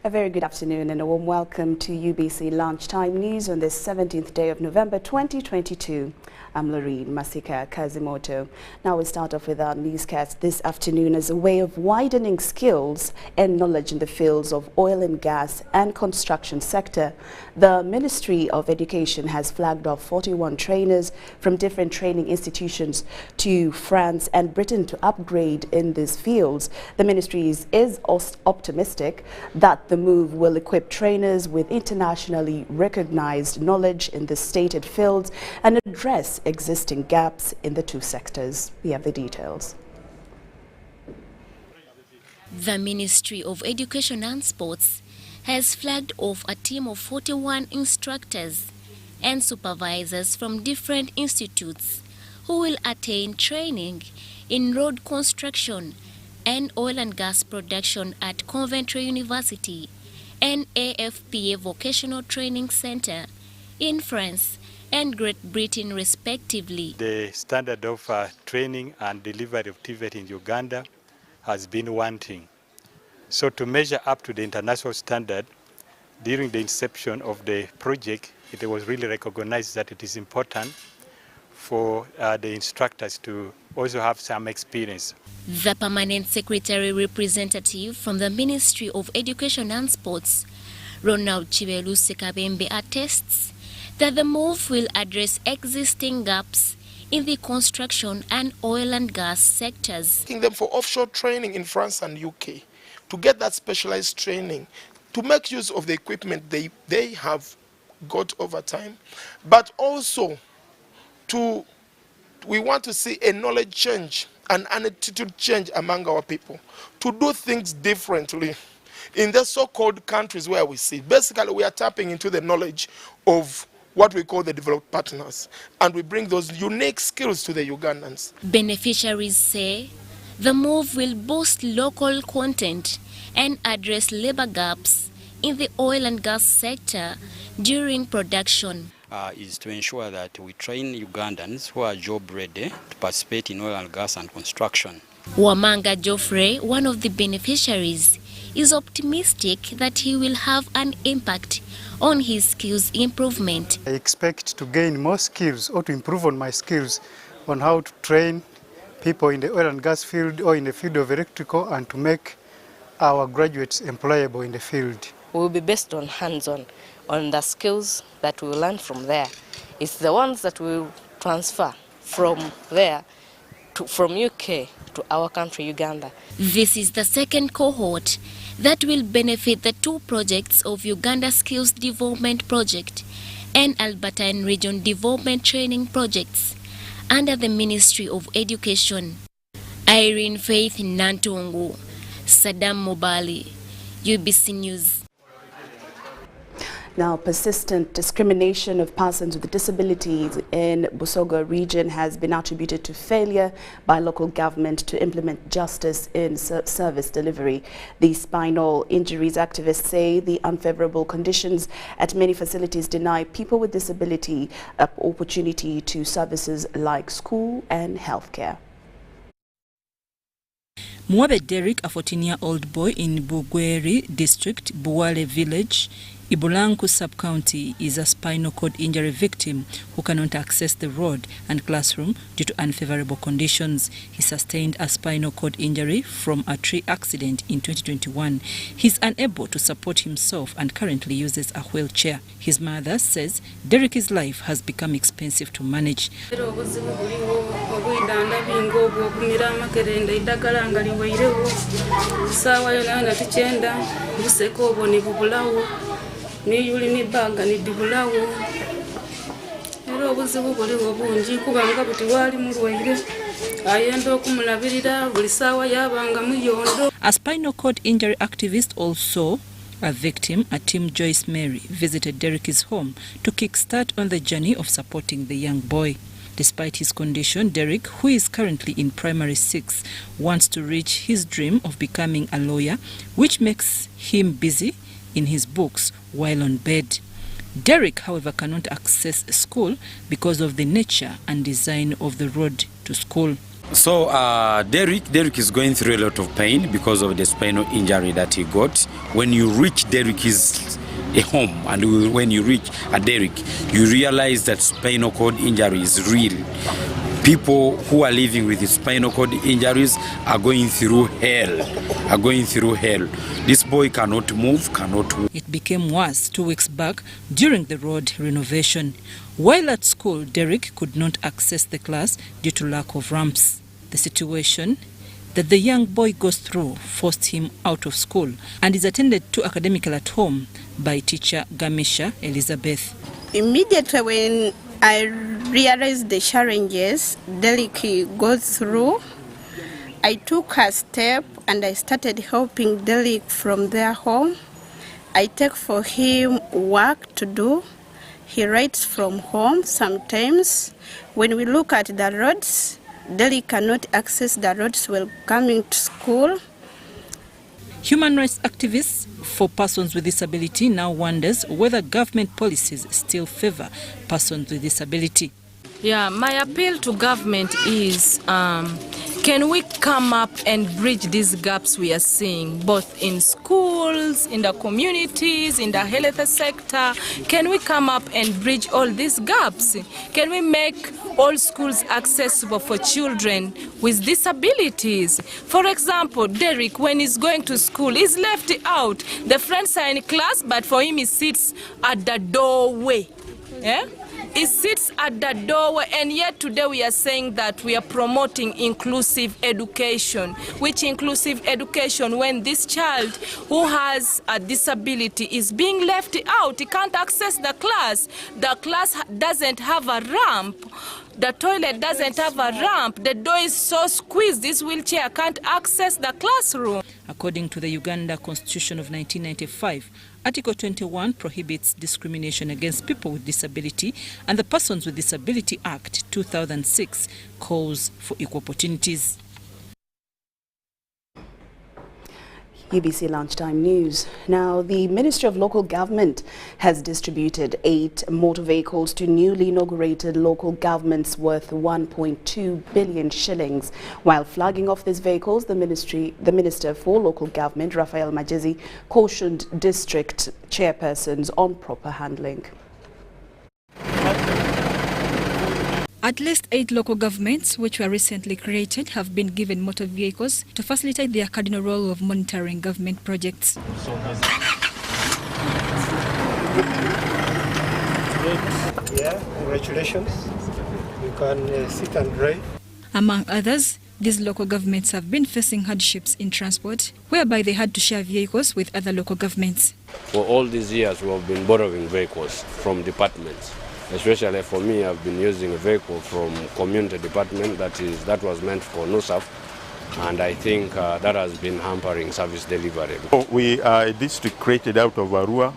A very good afternoon and a warm welcome to UBC Lunchtime News on this 17th day of November 2022. I'm Lauryn Masika Kazimonto. Now we start off with our newscast this afternoon as a way of widening skills and knowledge in the fields of oil and gas and construction sector. The Ministry of Education has flagged off 41 trainers from different training institutions to France and Britain to upgrade in these fields. The ministry is optimistic that the move will equip trainers with internationally recognized knowledge in the stated fields and address existing gaps in the two sectors. We have the details. The Ministry of Education and Sports has flagged off a team of 41 instructors and supervisors from different institutes who will attain training in road construction and oil and gas production at Coventry University and AFPA Vocational Training Center in France and Great Britain respectively. The standard of training and delivery of TVET in Uganda has been wanting. So to measure up to the international standard, during the inception of the project, it was really recognized that it is important for the instructors to also have some experience. The Permanent Secretary Representative from the Ministry of Education and Sports, Ronald Chibelusekabembe, attests that the move will address existing gaps in the construction and oil and gas sectors. Asking them for offshore training in France and UK to get that specialized training, to make use of the equipment they have got over time, but also we want to see a knowledge change, an attitude change among our people, to do things differently in the so-called countries where we see. Basically, we are tapping into the knowledge of what we call the developed partners, and we bring those unique skills to the Ugandans. Beneficiaries say the move will boost local content and address labor gaps in the oil and gas sector during production. Is to ensure that we train Ugandans who are job ready to participate in oil and gas and construction. Wamanga Geoffrey, one of the beneficiaries, is optimistic that he will have an impact on his skills improvement. I expect to gain more skills or to improve on my skills on how to train people in the oil and gas field or in the field of electrical and to make our graduates employable in the field. We will be based on hands-on, on the skills that we will learn from there. It's the ones that we will transfer from there, from UK to our country, Uganda. This is the second cohort that will benefit the two projects of Uganda Skills Development Project and Albertine Region Development Training Projects under the Ministry of Education. Irene Faith Nantongo, Saddam Mobali, UBC News. Now, persistent discrimination of persons with disabilities in Busoga region has been attributed to failure by local government to implement justice in service delivery. The spinal injuries activists say the unfavorable conditions at many facilities deny people with disability opportunity to services like school and healthcare. Mwabe Derek, a 14-year-old boy in Bugweri district, Buwale village, Ibulanku sub-county, is a spinal cord injury victim who cannot access the road and classroom due to unfavorable conditions. He sustained a spinal cord injury from a tree accident in 2021. He's unable to support himself and currently uses a wheelchair. His mother says Derek's life has become expensive to manage. A spinal cord injury activist, also a victim, Tim Joyce Mary, visited Derek's home to kickstart on the journey of supporting the young boy. Despite his condition, Derek, who is currently in primary 6, wants to reach his dream of becoming a lawyer, which makes him busy in his books while on bed. Derek, however, cannot access school because of the nature and design of the road to school. So Derek is going through a lot of pain because of the spinal injury that he got. When you reach Derek's home and when you reach Derek, you realize that spinal cord injury is real. People who are living with spinal cord injuries are going through hell. This boy cannot move, cannot walk. It became worse 2 weeks back during the road renovation. While at school, Derek could not access the class due to lack of ramps. The situation that the young boy goes through forced him out of school and is attended to academically at home by teacher Gamisha Elizabeth. Immediately when I realized the challenges Derek goes through, I took a step and I started helping Derek from their home. I take for him work to do. He writes from home sometimes. When we look at the roads, Derek cannot access the roads while coming to school. Human rights activists for persons with disability now wonders whether government policies still favor persons with disability. Yeah, my appeal to government is, can we come up and bridge these gaps we are seeing, both in schools, in the communities, in the health sector? Can we come up and bridge all these gaps? Can we make all schools accessible for children with disabilities? For example, Derek, when he's going to school, he's left out. The friends are in class, but for him, he sits at the doorway. Yeah? He sits at the doorway, and yet today we are saying that we are promoting inclusive education. Which inclusive education when this child who has a disability is being left out? He can't access the class. The class doesn't have a ramp. The toilet doesn't have a ramp. The door is so squeezed, this wheelchair can't access the classroom. According to the Uganda Constitution of 1995, Article 21 prohibits discrimination against people with disability, and the Persons with Disability Act 2006 calls for equal opportunities. UBC Lunchtime News. Now, the Ministry of Local Government has distributed 8 motor vehicles to newly inaugurated local governments worth 1.2 billion shillings. While flagging off these vehicles, the Minister for Local Government, Raphael Majezi, cautioned district chairpersons on proper handling. At least 8 local governments, which were recently created, have been given motor vehicles to facilitate their cardinal role of monitoring government projects. Yeah, congratulations. You can sit and drive. Among others, these local governments have been facing hardships in transport, whereby they had to share vehicles with other local governments. For all these years, we have been borrowing vehicles from departments. Especially for me, I've been using a vehicle from community department that was meant for NUSAF, and I think that has been hampering service delivery. We are a district created out of Arua,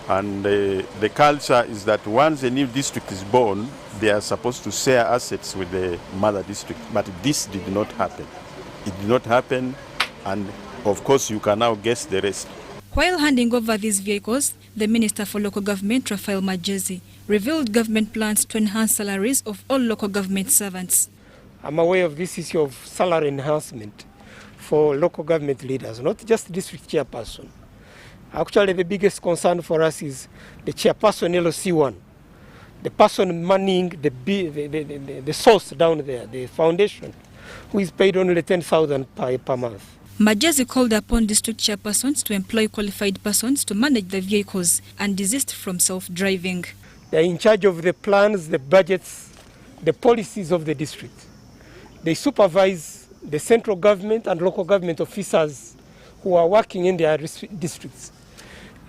and the culture is that once a new district is born, they are supposed to share assets with the mother district, but this did not happen. It did not happen, and of course you can now guess the rest. While handing over these vehicles, the Minister for Local Government, Raphael Majezi, revealed government plans to enhance salaries of all local government servants. I'm aware of this issue of salary enhancement for local government leaders, not just district chairperson. Actually, the biggest concern for us is the chairperson LOC1, the person manning the source down there, the foundation, who is paid only 10,000 per month. Majezi called upon district chairpersons to employ qualified persons to manage the vehicles and desist from self-driving. They are in charge of the plans, the budgets, the policies of the district. They supervise the central government and local government officers who are working in their districts.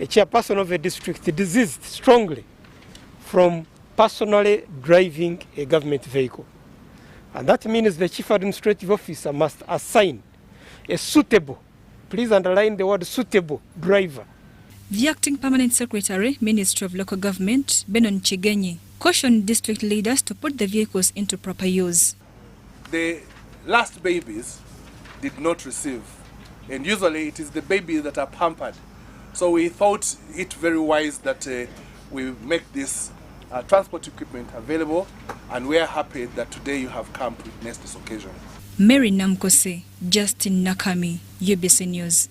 A chairperson of a district desist strongly from personally driving a government vehicle. And that means the chief administrative officer must assign a suitable, please underline the word suitable, driver. The acting permanent secretary, Ministry of Local Government, Benon Chigenyi, cautioned district leaders to put the vehicles into proper use. The last babies did not receive, and usually it is the babies that are pampered. So we thought it very wise that we make this transport equipment available, and we are happy that today you have come to witness this occasion. Mary Namkose, Justin Nakami, UBC News.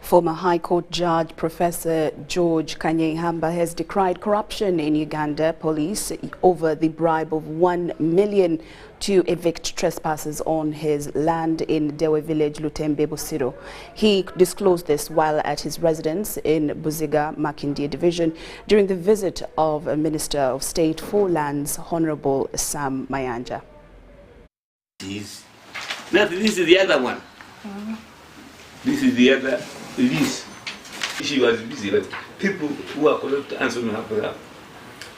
Former High Court Judge Professor George Kanyehamba has decried corruption in Uganda police over the bribe of 1 million to evict trespassers on his land in Dewe village, Lutembe, Busiro. He disclosed this while at his residence in Buziga, Makindye Division during the visit of Minister of State for Lands, Honorable Sam Mayanja. Now this is the other one. This is the other lease. She was busy, but people who are corrupt answering her.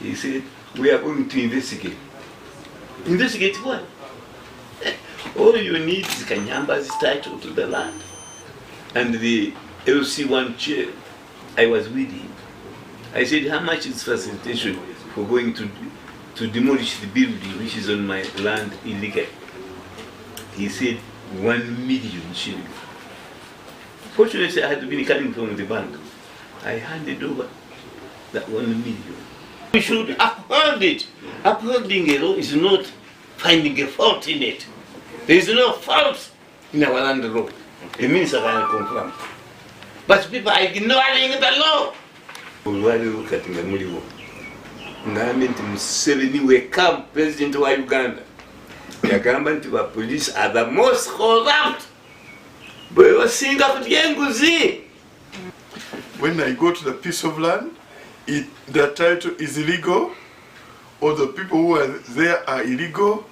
He said, we are going to investigate. Investigate what? All you need is Kanyamba's title to the land. And the LC1 chair, I was with him. I said, how much is facilitation for going to demolish the building which is on my land illegally? He said, 1 million shillings. Fortunately, I had been coming from the bank. I handed over that 1 million. We should uphold it. Upholding a law is not finding a fault in it. There is no fault in our land law. It means I can confirm. But people are ignoring the law. Look at the Muliwo. Ngamenti Museveni will come president of Uganda. The government of police are the most corrupt. When I go to the piece of land, the title is illegal, or the people who are there are illegal,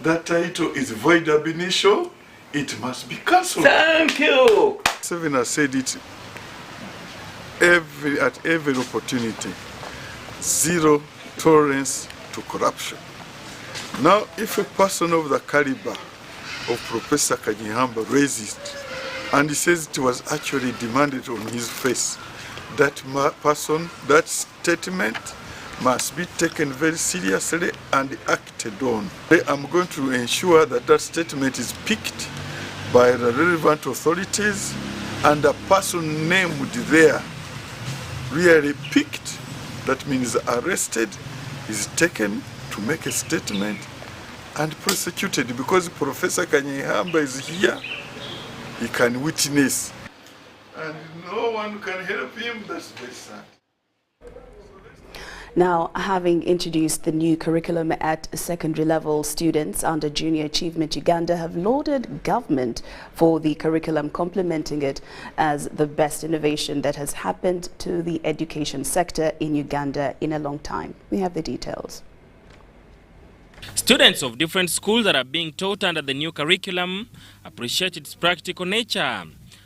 that title is void ab initio, it must be cancelled. Thank you. Seven has said it at every opportunity. Zero tolerance to corruption. Now, if a person of the caliber of Professor Kanyehamba raises it, and he says it was actually demanded on his face, that person, that statement must be taken very seriously and acted on. I'm going to ensure that that statement is picked by the relevant authorities and a person named there really picked, that means arrested, is taken to make a statement and prosecuted, because Professor Kanyehamba is here. He can witness. And no one can help him, that's very sad. Now, having introduced the new curriculum at secondary level, students under Junior Achievement Uganda have lauded government for the curriculum, complementing it as the best innovation that has happened to the education sector in Uganda in a long time. We have the details. Students of different schools that are being taught under the new curriculum appreciate its practical nature,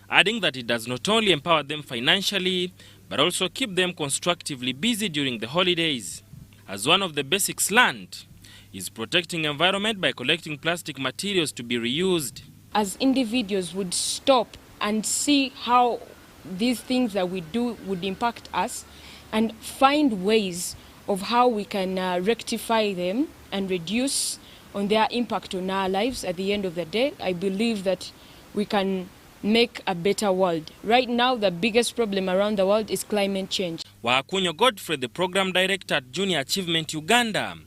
adding that it does not only empower them financially, but also keep them constructively busy during the holidays. As one of the basics learned is protecting environment by collecting plastic materials to be reused. As individuals would stop and see how these things that we do would impact us and find ways of how we can rectify them and reduce on their impact on our lives at the end of the day, I believe that we can make a better world. Right now, the biggest problem around the world is climate change. Wakunyo Godfrey, the program director at Junior Achievement Uganda,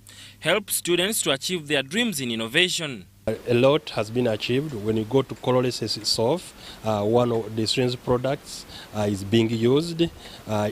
helps students to achieve their dreams in innovation. A lot has been achieved. When you go to colorless itself, one of the students' products is being used.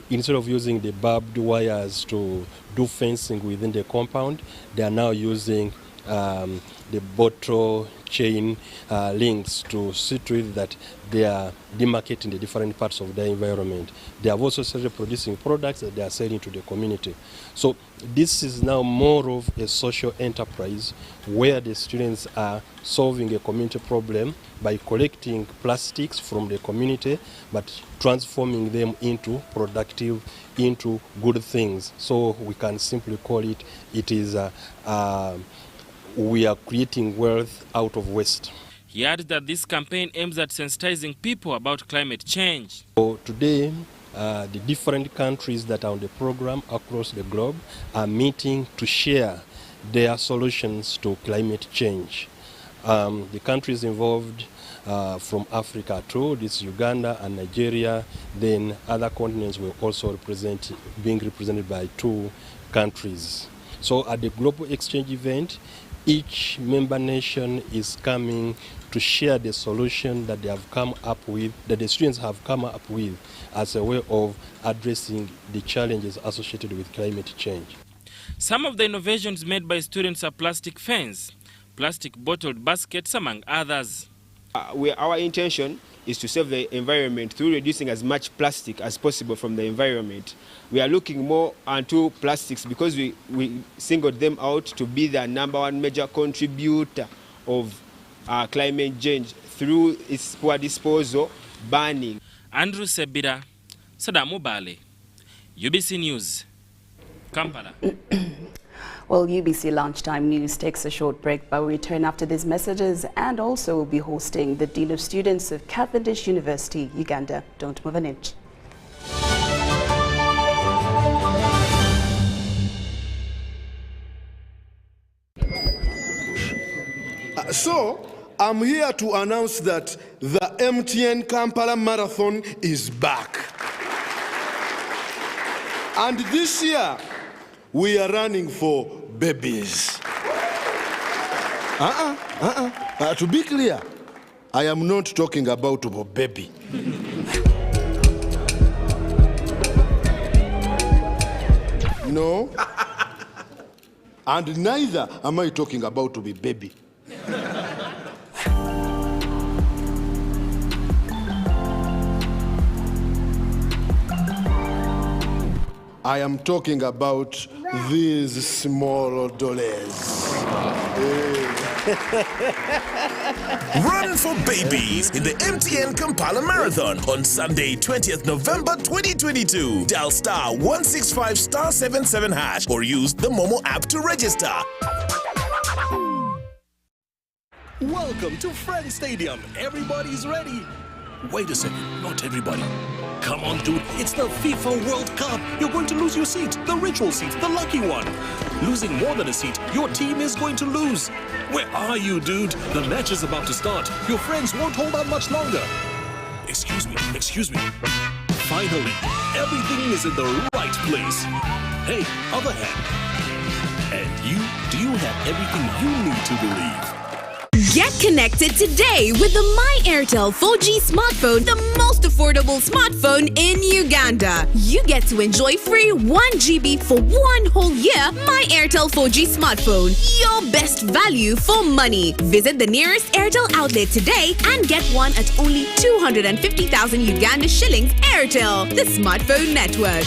Instead of using the barbed wires to do fencing within the compound, they are now using the bottle chain links to see to it that they are demarcating the different parts of the environment. They have also started producing products that they are selling to the community. So this is now more of a social enterprise where the students are solving a community problem by collecting plastics from the community but transforming them into productive, into good things. So we can simply call it, we are creating wealth out of waste. He added that this campaign aims at sensitizing people about climate change. So today, the different countries that are on the program across the globe are meeting to share their solutions to climate change. The countries involved from Africa too, this is Uganda and Nigeria, then other continents were also being represented by 2 countries. So at the global exchange event, each member nation is coming to share the solution that they have come up with, that the students have come up with as a way of addressing the challenges associated with climate change. Some of the innovations made by students are plastic fence, plastic bottled baskets, among others. Our intention is to save the environment through reducing as much plastic as possible from the environment. We are looking more onto plastics because we singled them out to be the #1 major contributor of climate change through its poor disposal, burning. Andrew Sebira, Sadamu Bale, UBC News, Kampala. Well, UBC Lunchtime News takes a short break, but we return after these messages, and also will be hosting the Dean of Students of Cavendish University, Uganda. Don't move an inch. So, I'm here to announce that the MTN Kampala Marathon is back. And this year, we are running for babies. To be clear, I am not talking about a baby. No. And neither am I talking about to be baby. I am talking about these small dollars. Run for babies in the MTN Kampala Marathon on Sunday, 20th November 2022. Dial *165 *77# or use the Momo app to register. Welcome to Friends Stadium. Everybody's ready. Wait a second, not everybody. Come on, dude, it's the FIFA World Cup. You're going to lose your seat, the ritual seat, the lucky one. Losing more than a seat, your team is going to lose. Where are you, dude? The match is about to start. Your friends won't hold out much longer. Excuse me. Finally, everything is in the right place. Hey, other hand. And you, do you have everything you need to believe? Get connected today with the My Airtel 4G smartphone, the most affordable smartphone in Uganda. You get to enjoy free 1 GB for 1 whole year. My Airtel 4G smartphone, your best value for money. Visit the nearest Airtel outlet today and get one at only 250,000 Uganda shillings. Airtel, the smartphone network.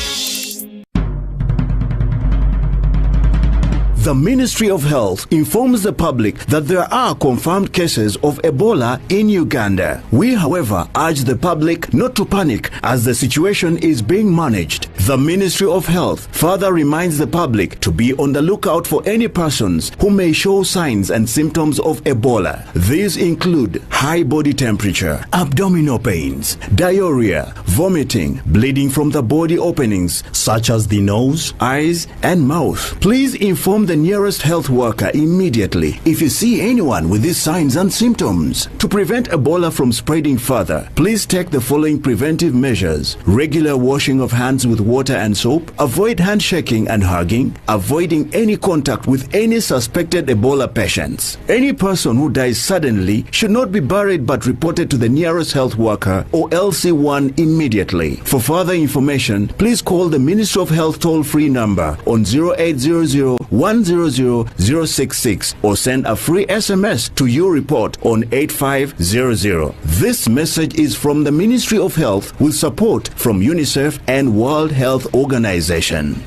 The Ministry of Health informs the public that there are confirmed cases of Ebola in Uganda. We, however, urge the public not to panic as the situation is being managed. The Ministry of Health further reminds the public to be on the lookout for any persons who may show signs and symptoms of Ebola. These include high body temperature, abdominal pains, diarrhea, vomiting, bleeding from the body openings such as the nose, eyes, and mouth. Please inform the nearest health worker immediately if you see anyone with these signs and symptoms. To prevent Ebola from spreading further, please take the following preventive measures: regular washing of hands with water and soap, avoid handshaking and hugging, avoiding any contact with any suspected Ebola patients. Any person who dies suddenly should not be buried but reported to the nearest health worker or LC1 immediately. For further information, please call the Ministry of Health toll-free number on 0800 100-066 or send a free SMS to your report on 8500. This message is from the Ministry of Health with support from UNICEF and World Health Organization.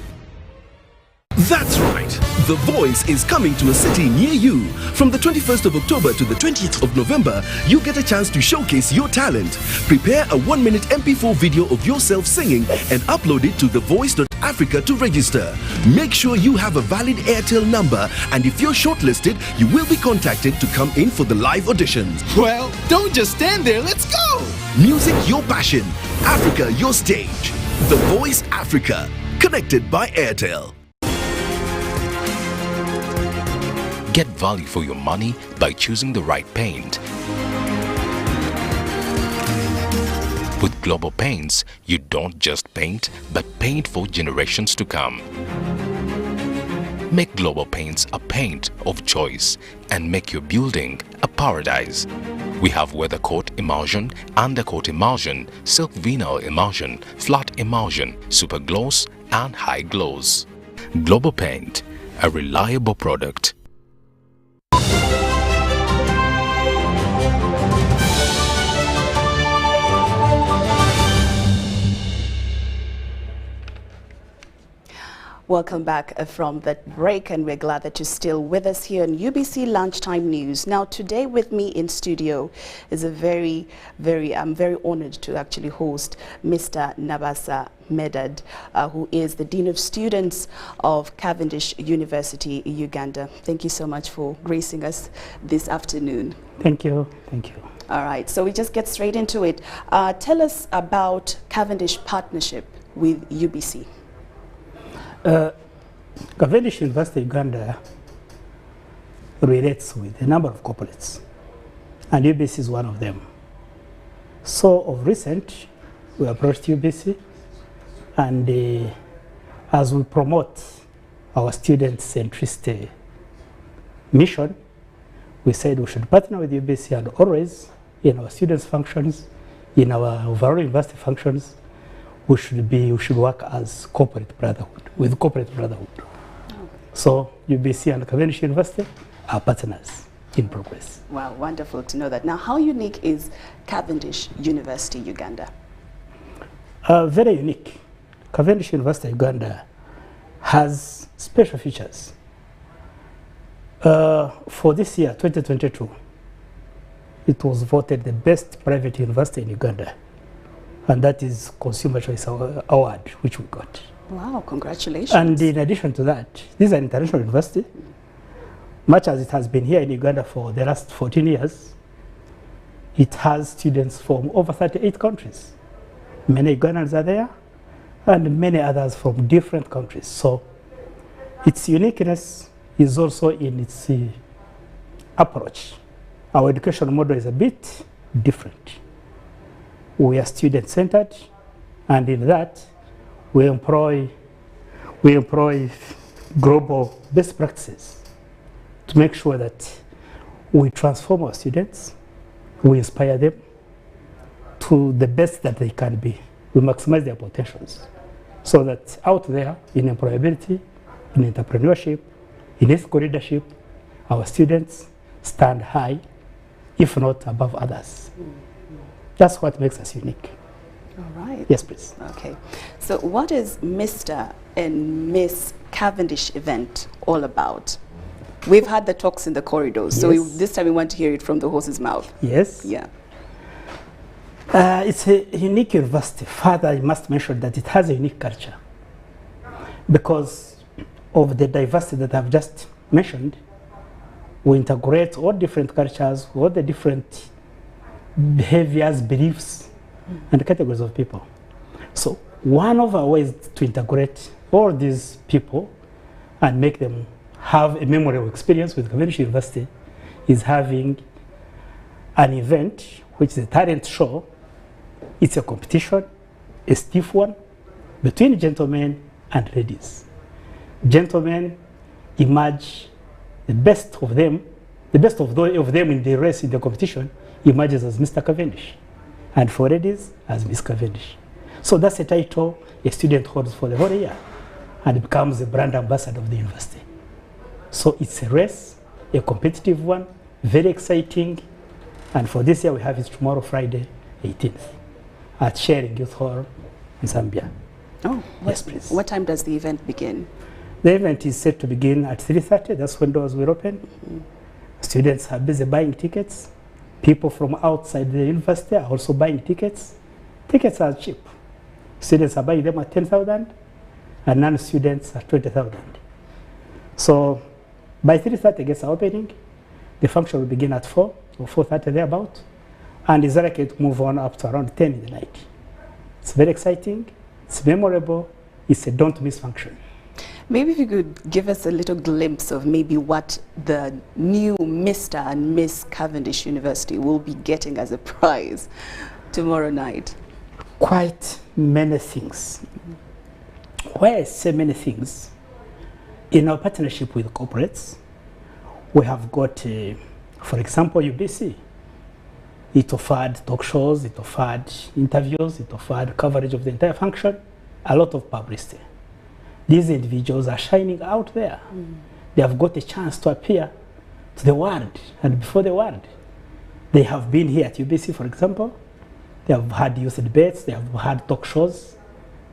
That's right. The Voice is coming to a city near you. From the 21st of October to the 20th of November, you get a chance to showcase your talent. Prepare a 1-minute MP4 video of yourself singing and upload it to thevoice.africa to register. Make sure you have a valid Airtel number, and if you're shortlisted, you will be contacted to come in for the live auditions. Well, don't just stand there, let's go! Music your passion, Africa your stage. The Voice Africa, connected by Airtel. Get value for your money by choosing the right paint. With Global Paints, you don't just paint, but paint for generations to come. Make Global Paints a paint of choice and make your building a paradise. We have weather coat emulsion, undercoat emulsion, silk vinyl emulsion, flat emulsion, super gloss and high gloss. Global Paint, a reliable product. Welcome back from that break, and we're glad that you're still with us here on UBC Lunchtime News. Now, today with me in studio is I'm very honored to actually host Mr. Nabasa Medad, who is the Dean of Students of Cavendish University, Uganda. Thank you so much for gracing us this afternoon. Thank you. Thank you. All right, so we just get straight into it. Tell us about Cavendish partnership with UBC. Cavendish University Uganda relates with a number of corporates, and UBC is one of them. So of recent, we approached UBC, and as we promote our student-centricity mission, we said we should partner with UBC, and always in our students' functions, in our overall university functions, we should work as corporate brotherhood, with corporate brotherhood. So UBC and Cavendish University are partners in progress. Wow, wonderful to know that. Now, how unique is Cavendish University Uganda? Very unique. Cavendish University Uganda has special features. For this year, 2022, it was voted the best private university in Uganda. And that is Consumer Choice Award, which we got. Wow, congratulations. And in addition to that, this is an international university. Much as it has been here in Uganda for the last 14 years, it has students from over 38 countries. Many Ugandans are there, and many others from different countries. So its uniqueness is also in its approach. Our education model is a bit different. We are student-centered, and in that, we employ global best practices to make sure that we transform our students, we inspire them to the best that they can be. We maximize their potentials so that out there in employability, in entrepreneurship, in ethical leadership, our students stand high, if not above others. That's what makes us unique. All right. Yes, please. Okay. So what is Mr. and Miss Cavendish event all about? We've had the talks in the corridors, so this time we want to hear it from the horse's mouth. Yes. Yeah. It's a unique university. Further, I must mention that it has a unique culture. Because of the diversity that I've just mentioned, we integrate all different cultures, all the different behaviors, beliefs, and categories of people. So one of our ways to integrate all these people and make them have a memorable experience with Cavendish University is having an event, which is a talent show. It's a competition, a stiff one, between gentlemen and ladies. Gentlemen emerge, the best of them in the race, in the competition, emerges as Mr. Cavendish, and for ladies as Miss Cavendish. So that's a title a student holds for the whole year, and it becomes a brand ambassador of the university. So it's a race, a competitive one, very exciting, and for this year we have it tomorrow, Friday, 18th, at Sharing Youth Hall in Zambia. Oh, yes, please. What time does the event begin? The event is set to begin at 3:30. That's when doors will open. Students are busy buying tickets. People from outside the university are also buying tickets. Tickets are cheap. Students are buying them at 10,000, and non-students at 20,000. So by 3:30 gates are opening. The function will begin at 4 or 4:30 thereabout, and is likely to move on up to around 10 in the night. It's very exciting. It's memorable. It's a don't miss function. Maybe if you could give us a little glimpse of maybe what the new Mr. and Miss Cavendish University will be getting as a prize tomorrow night. Quite many things. Why I say many things In our partnership with corporates, we have got, for example, UBC. It offered talk shows, it offered interviews, it offered coverage of the entire function, a lot of publicity. These individuals are shining out there. They have got a chance to appear to the world and before the world. They have been here at UBC, for example. They have had youth debates, they have had talk shows.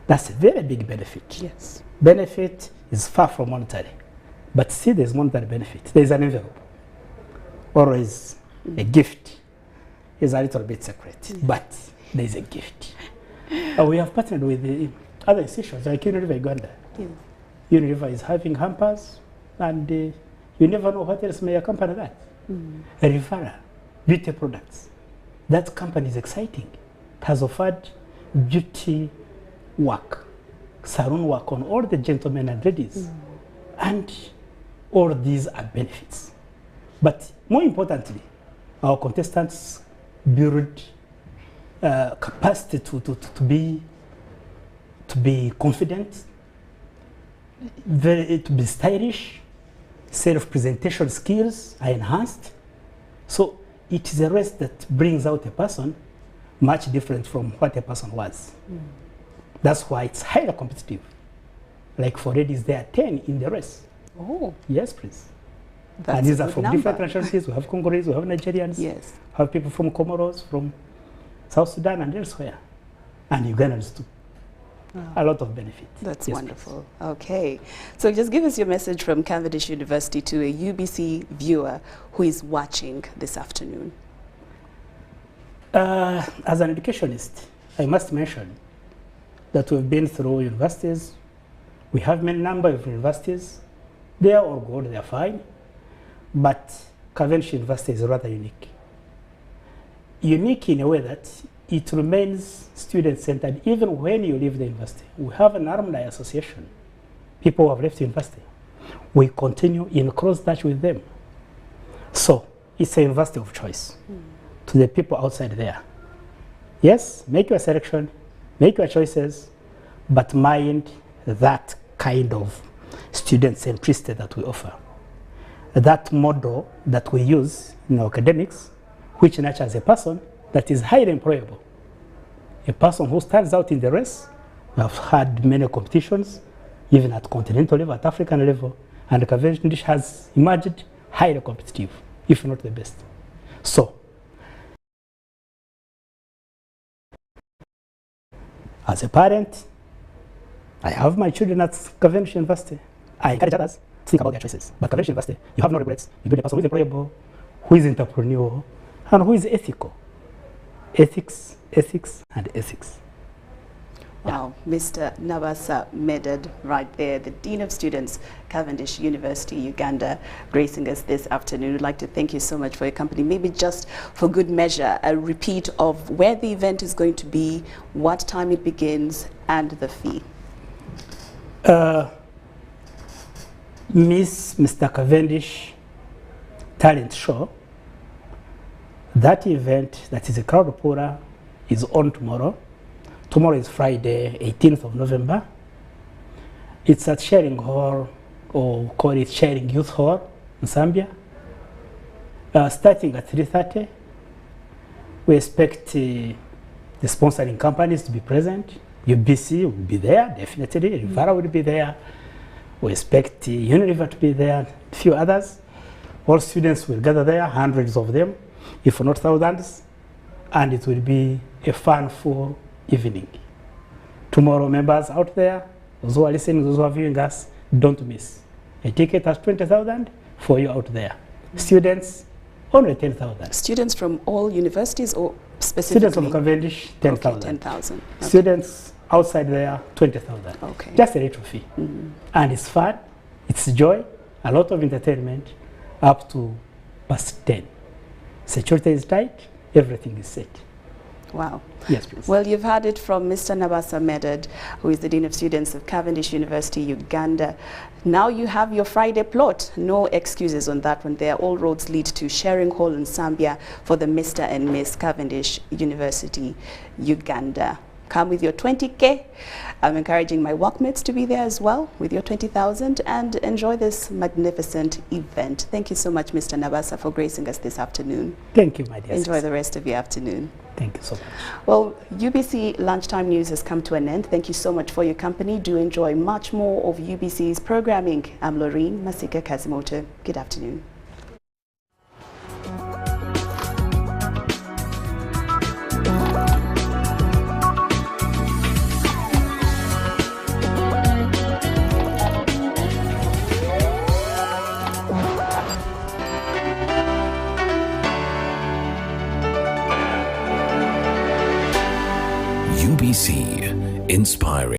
That's a very big benefit. Yes. Benefit is far from monetary. But see, there's monetary benefit. There's an envelope. Always a gift is a little bit secret, but there's a gift. We have partnered with the other institutions like Unilever Uganda. Yes. Unilever is having hampers, and you never know what else may accompany that. Rivera, beauty products. That company is exciting. It has offered beauty work, salon work on all the gentlemen and ladies. And all these are benefits. But more importantly, our contestants build capacity to be confident, to be stylish, self-presentation skills are enhanced. So it is a race that brings out a person much different from what a person was. That's why it's highly competitive. Like for ladies, there are 10 in the race. Oh. Yes, please. That's and these a are good from number. different nationalities. We have Congolese, we have Nigerians, Yes. we have people from Comoros, from South Sudan and elsewhere. And Ugandans too. A lot of benefit. That's Yes, wonderful. Okay. So just give us your message from Cavendish University to a UBC viewer who is watching this afternoon. As an educationist, I must mention that we've been through universities. We have many number of universities. They are all good, they are fine. But Cavendish University is rather unique. Unique in a way that it remains student-centered even when you leave the university. We have an alumni association, people who have left university. We continue in close touch with them. So it's a university of choice to the people outside there. Yes, make your selection, make your choices, but mind that kind of student centricity that we offer. That model that we use in our academics, which nurtures a person that is highly employable. A person who stands out in the race. We have had many competitions, even at continental level, at African level, and Cavendish has emerged highly competitive, if not the best. So, as a parent, I have my children at Cavendish University. I encourage others to think about their choices. But Cavendish University, you have no regrets. You build a person who is employable, who is entrepreneurial, and who is ethical. Ethics, ethics, and ethics. Wow, Mr. Nabasa Medad right there, the Dean of Students, Cavendish University, Uganda, gracing us this afternoon. We'd like to thank you so much for your company. Maybe just for good measure, a repeat of where the event is going to be, what time it begins, and the fee. Mr. Cavendish Talent Show, that event, that is a crowd puller, is on tomorrow. Tomorrow is Friday, 18th of November. It's at Sharing Hall, or call it Sharing Youth Hall in Zambia. Starting at 3:30. We expect the sponsoring companies to be present. UBC will be there, definitely. Rivera will be there. We expect Unilever to be there, a few others. All students will gather there, hundreds of them, if not thousands. And it will be a fun, full evening. Tomorrow, members out there, those who are listening, those who are viewing us, don't miss. A ticket has 20,000 for you out there. Students, only 10,000. Students from all universities or specifically? Students from Cavendish, 10,000. Okay, 10,000. Okay. Students outside there, 20,000. Okay. Just a little fee. And it's fun, it's joy, a lot of entertainment, up to past 10. Security is tight, everything is set. Wow. Yes, please. Well, you've heard it from Mr. Nabasa Medad, who is the Dean of Students of Cavendish University, Uganda. Now you have your Friday plot. No excuses on that one there. All roads lead to Sharing Hall in Zambia for the Mr. and Miss Cavendish University, Uganda Come with your 20K. I'm encouraging my workmates to be there as well with your 20,000 and enjoy this magnificent event. Thank you so much, Mr. Nabasa, for gracing us this afternoon. Thank you, my dear. Enjoy the rest of your afternoon. Thank you so much. Well, UBC Lunchtime News has come to an end. Thank you so much for your company. Do enjoy much more of UBC's programming. I'm Lauryn Masika Kazimonto. Good afternoon. UBC, inspiring.